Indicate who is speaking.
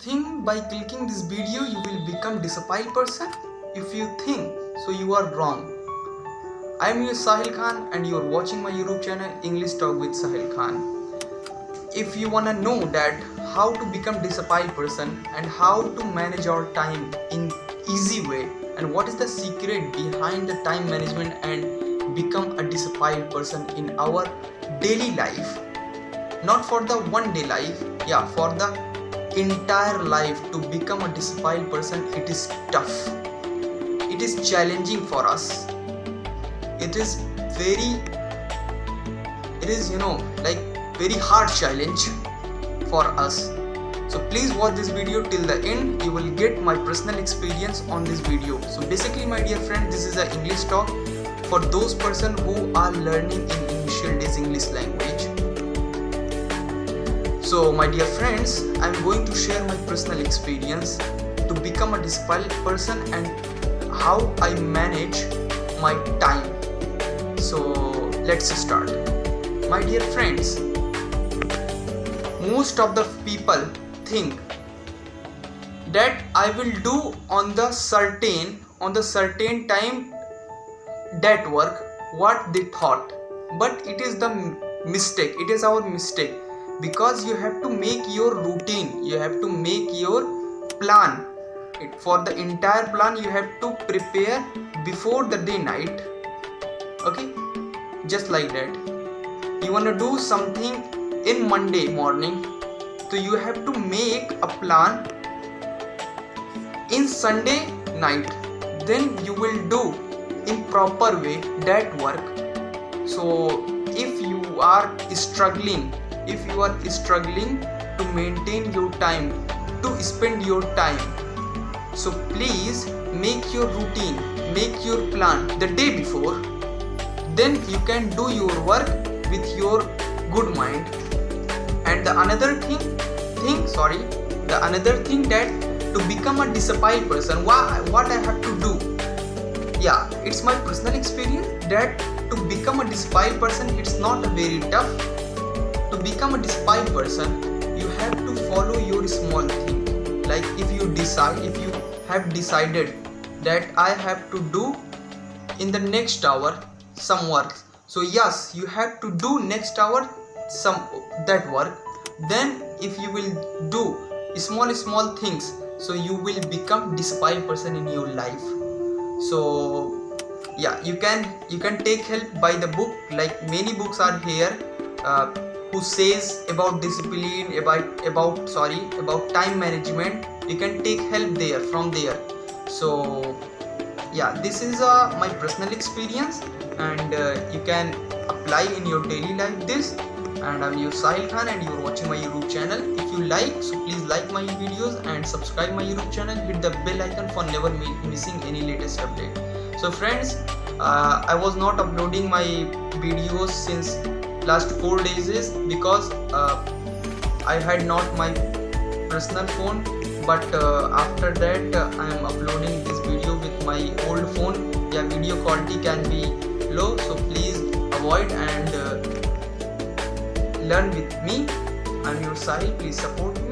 Speaker 1: think by clicking this video you will become disciplined person, if you think so, you are wrong. I am your Shahil Khan and you are watching my YouTube channel English Talk with Shahil Khan. If you wanna know that how to become disciplined person and how to manage our time in easy way and what is the secret behind the time management and become a disciplined person in our daily life, not for the one day life, yeah, for the entire life, to become a disciplined person, it is tough, it is challenging for us, it is like very hard challenge for us. So please watch this video till the end, you will get my personal experience on this video. So basically my dear friend, this is an English talk for those person who are learning in initial days English language. So my dear friends, I am going to share my personal experience to become a disciplined person and how I manage my time. So let's start. My dear friends, most of the people think that I will do on the certain time that work what they thought, but it is the mistake, it is our mistake, because you have to make your routine, you have to make your plan. For the entire plan you have to prepare before the day night, okay, just like that. You want to do something in Monday morning, so you have to make a plan in Sunday night, then you will do in proper way that work. So if you are struggling to maintain your time, to spend your time, so please make your routine, make your plan the day before, then you can do your work with your good mind. And the another thing that to become a disciplined person, what I have to do, yeah, it's my personal experience that to become a disciplined person, it's not very tough. To become a disciplined person, you have to follow your small thing. Like if you have decided that I have to do in the next hour some work, so yes, you have to do next hour that work. Then if you will do small things, so you will become disciplined person in your life. So yeah, you can take help by the book, like many books are here who says about discipline, about time management. You can take help from there. So yeah, this is my personal experience, and you can apply in your daily life this. And I'm your Shahil Khan and you're watching my YouTube channel. If you like, so please like my videos and subscribe my YouTube channel, hit the bell icon for never missing any latest update. So friends, I was not uploading my videos since last 4 days because I had not my personal phone, but after that I am uploading this video with my old phone. Yeah, video quality can be low, so please avoid and learn with me. I'm your Shahil, please support me.